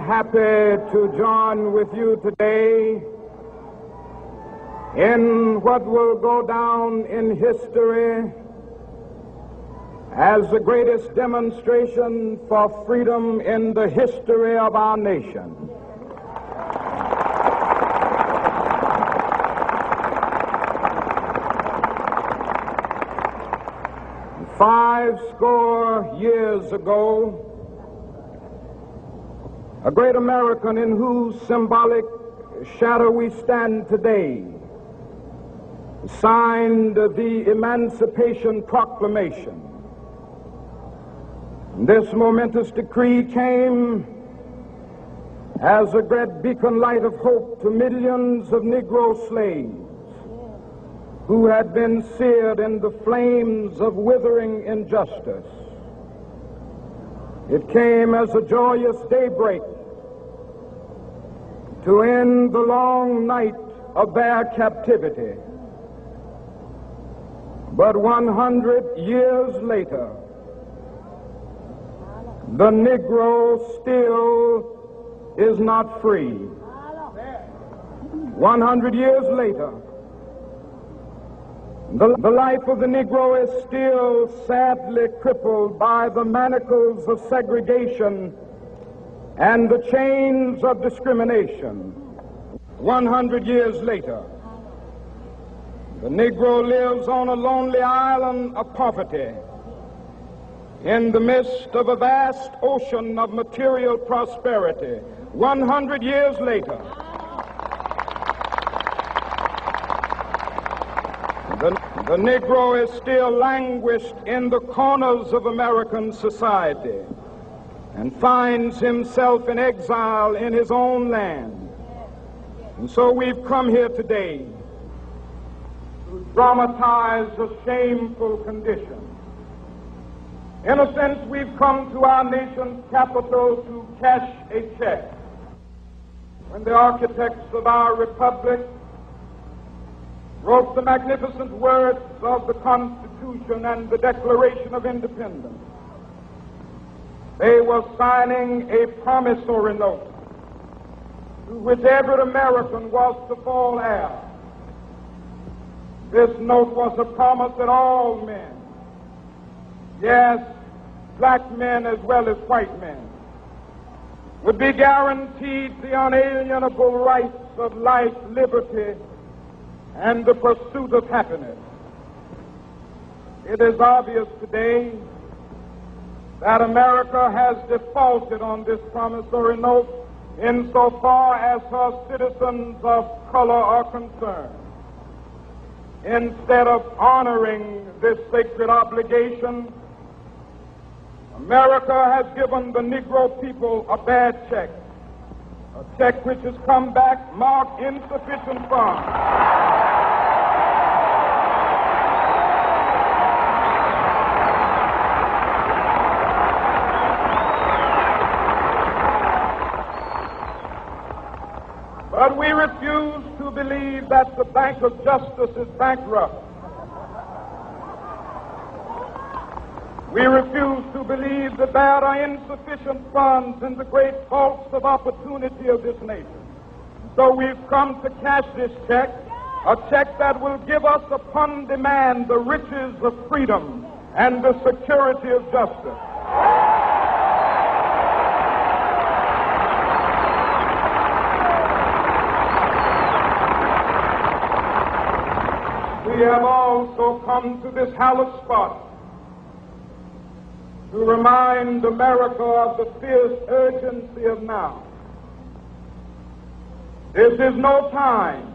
happy to join with you today in what will go down in history as the greatest demonstration for freedom in the history of our nation. Five score years ago, a great American in whose symbolic shadow we stand today signed the Emancipation Proclamation. This momentous decree came as a great beacon light of hope to millions of Negro slaves who had been seared in the flames of withering injustice. It came as a joyous daybreak to end the long night of their captivity. But 100 years later, the Negro still is not free. 100 years later, the life of the Negro is still sadly crippled by the manacles of segregation and the chains of discrimination. 100 years later, the Negro lives on a lonely island of poverty in the midst of a vast ocean of material prosperity. 100 years later, the Negro is still languished in the corners of American society and finds himself in exile in his own land. And so we've come here today to dramatize a shameful condition. In a sense, we've come to our nation's capital to cash a check. When the architects of our republic wrote the magnificent words of the Constitution and the Declaration of Independence, they were signing a promissory note to which every American was to fall heir. This note was a promise that all men, yes, black men as well as white men, would be guaranteed the unalienable rights of life, liberty, and the pursuit of happiness. It is obvious today that America has defaulted on this promissory note insofar as her citizens of color are concerned. Instead of honoring this sacred obligation, America has given the Negro people a bad check, a check which has come back marked insufficient funds. But we refuse to believe that the Bank of Justice is bankrupt. We refuse to believe that there are insufficient funds in the great vaults of opportunity of this nation. So we've come to cash this check, a check that will give us upon demand the riches of freedom and the security of justice. We have also come to this hallowed spot to remind America of the fierce urgency of now. This is no time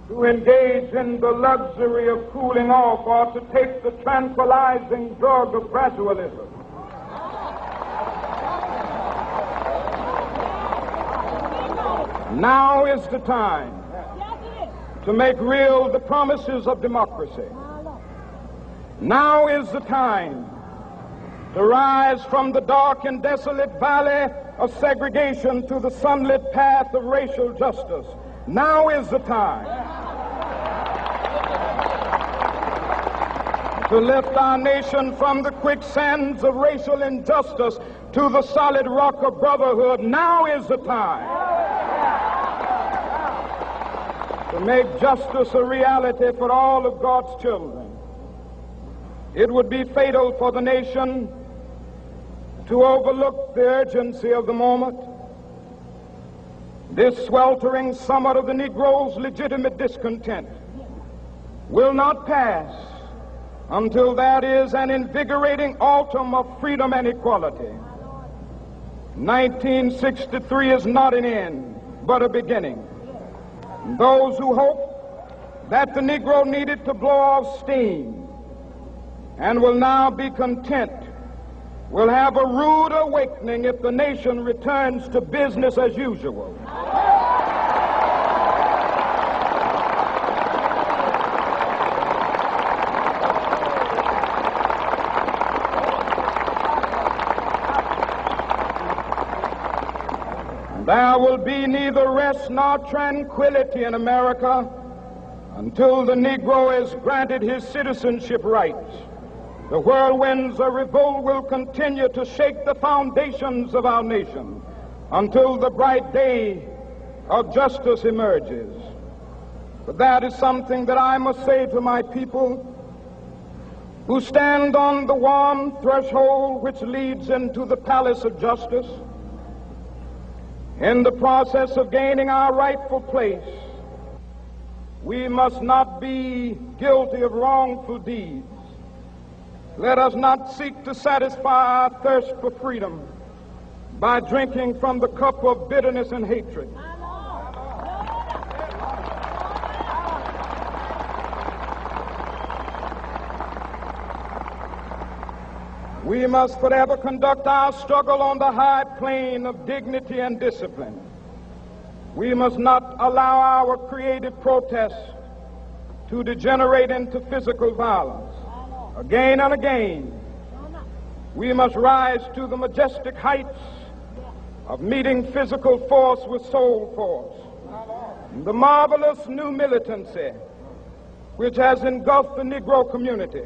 to engage in the luxury of cooling off or to take the tranquilizing drug of gradualism. Now is the time to make real the promises of democracy. Now is the time to rise from the dark and desolate valley of segregation to the sunlit path of racial justice. Now is the time to lift our nation from the quicksands of racial injustice to the solid rock of brotherhood. Now is the time to make justice a reality for all of God's children. It would be fatal for the nation to overlook the urgency of the moment. This sweltering summit of the Negro's legitimate discontent will not pass until that is an invigorating autumn of freedom and equality. 1963 is not an end, but a beginning. Those who hope that the Negro needed to blow off steam and will now be content will have a rude awakening if the nation returns to business as usual. There will be neither rest nor tranquility in America until the Negro is granted his citizenship rights. The whirlwinds of revolt will continue to shake the foundations of our nation until the bright day of justice emerges. But that is something that I must say to my people who stand on the warm threshold which leads into the palace of justice. In the process of gaining our rightful place, we must not be guilty of wrongful deeds. Let us not seek to satisfy our thirst for freedom by drinking from the cup of bitterness and hatred. We must forever conduct our struggle on the high plane of dignity and discipline. We must not allow our creative protests to degenerate into physical violence. Again and again, we must rise to the majestic heights of meeting physical force with soul force. The marvelous new militancy which has engulfed the Negro community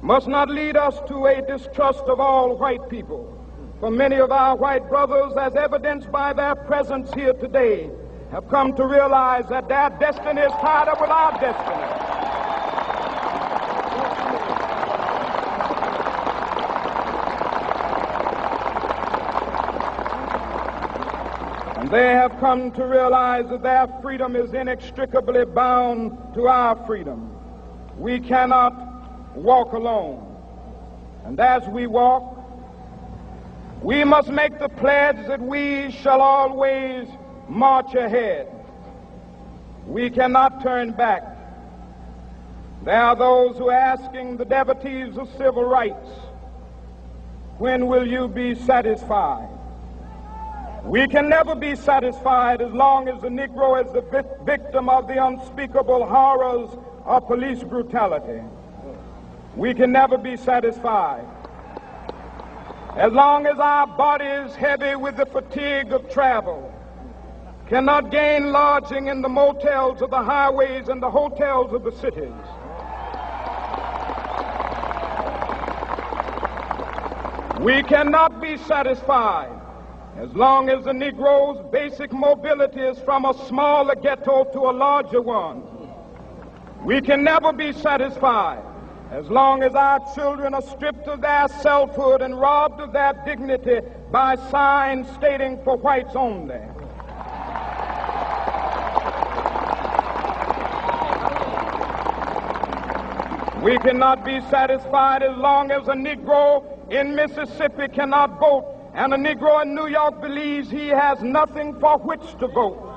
must not lead us to a distrust of all white people. For many of our white brothers, as evidenced by their presence here today, have come to realize that their destiny is tied up with our destiny. And they have come to realize that their freedom is inextricably bound to our freedom. We cannot walk alone. And as we walk, we must make the pledge that we shall always march ahead. We cannot turn back. There are those who are asking the devotees of civil rights, when will you be satisfied? We can never be satisfied as long as the Negro is the victim of the unspeakable horrors of police brutality. We can never be satisfied as long as our bodies, heavy with the fatigue of travel, cannot gain lodging in the motels of the highways and the hotels of the cities. We cannot be satisfied as long as the Negro's basic mobility is from a smaller ghetto to a larger one. We can never be satisfied as long as our children are stripped of their selfhood and robbed of their dignity by signs stating for whites only. We cannot be satisfied as long as a Negro in Mississippi cannot vote and a Negro in New York believes he has nothing for which to vote.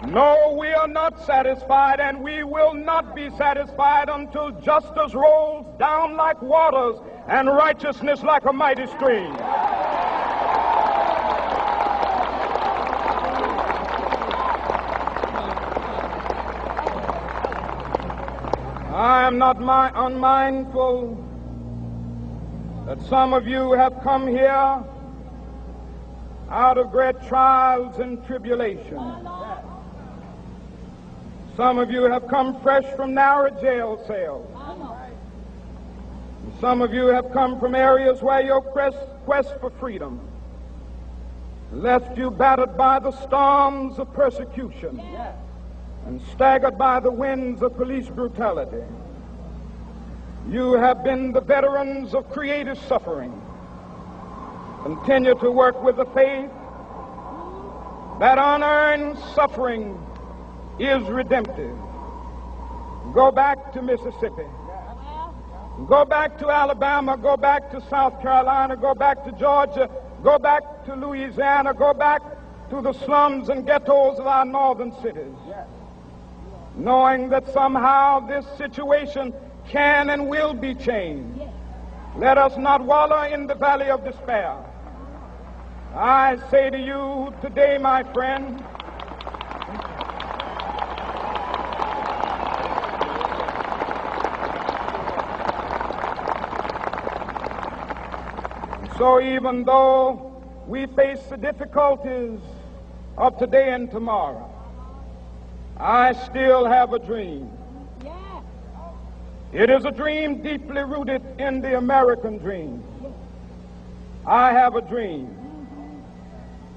No, we are not satisfied, and we will not be satisfied until justice rolls down like waters and righteousness like a mighty stream. I am not unmindful that some of you have come here out of great trials and tribulations. Some of you have come fresh from narrow jail cells. Some of you have come from areas where your quest for freedom left you battered by the storms of persecution and staggered by the winds of police brutality. You have been the veterans of creative suffering. Continue to work with the faith that unearned suffering is redemptive. Go back to Mississippi. Go back to Alabama. Go back to South Carolina. Go back to Georgia. Go back to Louisiana. Go back to the slums and ghettos of our northern cities. Knowing that somehow this situation can and will be changed. Let us not wallow in the valley of despair. I say to you today, my friend, so even though we face the difficulties of today and tomorrow, I still have a dream. It is a dream deeply rooted in the American dream. I have a dream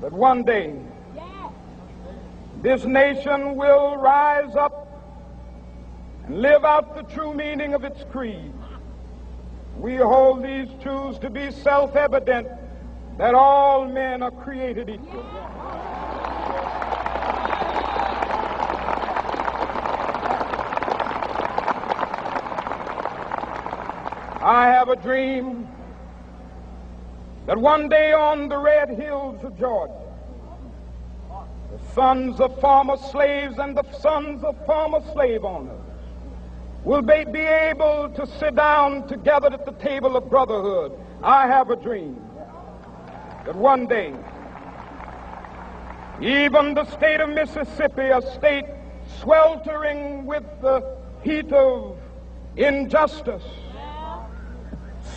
that one day this nation will rise up and live out the true meaning of its creed. We hold these truths to be self-evident, that all men are created equal. I have a dream that one day on the red hills of Georgia, the sons of former slaves and the sons of former slave owners will be able to sit down together at the table of brotherhood. I have a dream that one day, even the state of Mississippi, a state sweltering with the heat of injustice,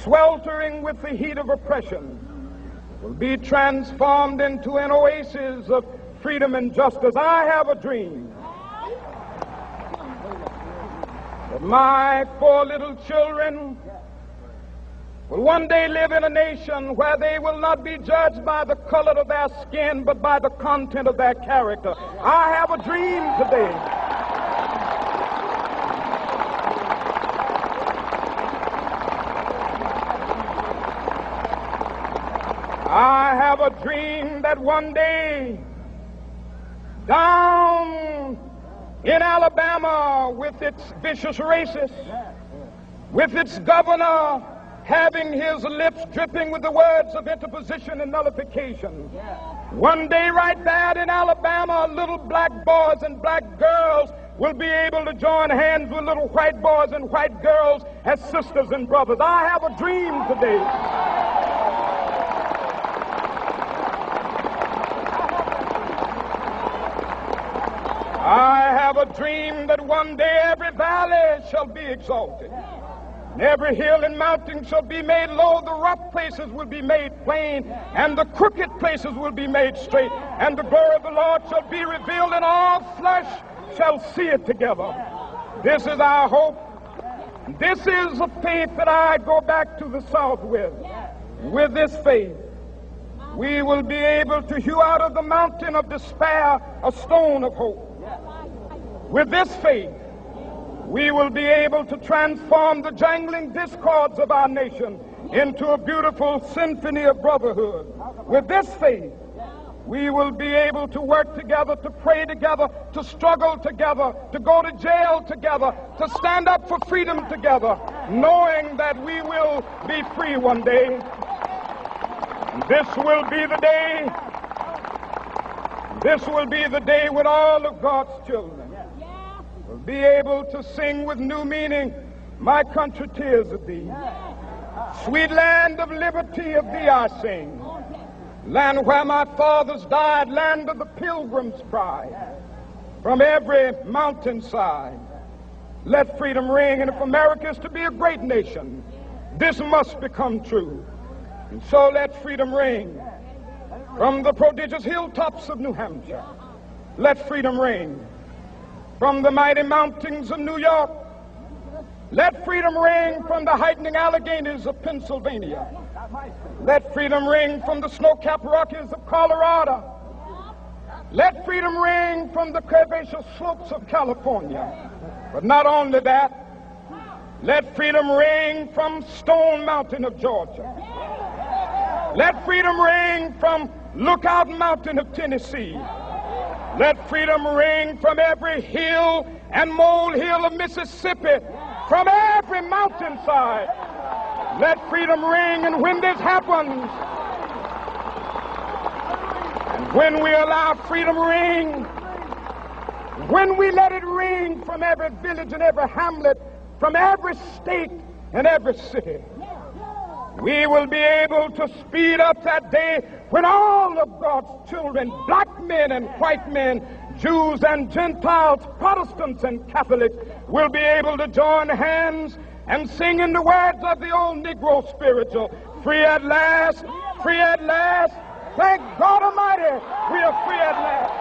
sweltering with the heat of oppression, will be transformed into an oasis of freedom and justice. I have a dream that my 4 little children will one day live in a nation where they will not be judged by the color of their skin, but by the content of their character. I have a dream today I have a dream that one day down in Alabama, with its vicious racists, with its governor having his lips dripping with the words of interposition and nullification, one day right there in Alabama, little black boys and black girls will be able to join hands with little white boys and white girls as sisters and brothers. I have a dream today I have a dream that one day every valley shall be exalted, and every hill and mountain shall be made low, the rough places will be made plain, and the crooked places will be made straight, and the glory of the Lord shall be revealed, and all flesh shall see it together. This is our hope. This is a faith that I go back to the South with. With this faith, we will be able to hew out of the mountain of despair a stone of hope. With this faith, we will be able to transform the jangling discords of our nation into a beautiful symphony of brotherhood. With this faith, we will be able to work together, to pray together, to struggle together, to go to jail together, to stand up for freedom together, knowing that we will be free one day. This will be the day. This will be the day when all of God's children will be able to sing with new meaning, my country, tears of thee. Sweet land of liberty, of thee I sing. Land where my fathers died, land of the pilgrim's pride. From every mountainside, let freedom ring. And if America is to be a great nation, this must become true. And so let freedom ring. From the prodigious hilltops of New Hampshire, let freedom ring. from the mighty mountains of New York. Let freedom ring from the heightening Alleghenies of Pennsylvania. Let freedom ring from the snow-capped Rockies of Colorado. Let freedom ring from the curvaceous slopes of California. But not only that, let freedom ring from Stone Mountain of Georgia. Let freedom ring from Lookout Mountain of Tennessee. Let freedom ring from every hill and molehill of Mississippi, from every mountainside. Let freedom ring, and when this happens, and when we allow freedom ring, when we let it ring from every village and every hamlet, from every state and every city, we will be able to speed up that day when all of God's children, black men and white men, Jews and Gentiles, Protestants and Catholics, will be able to join hands and sing in the words of the old Negro spiritual, free at last, free at last. Thank God Almighty, we are free at last.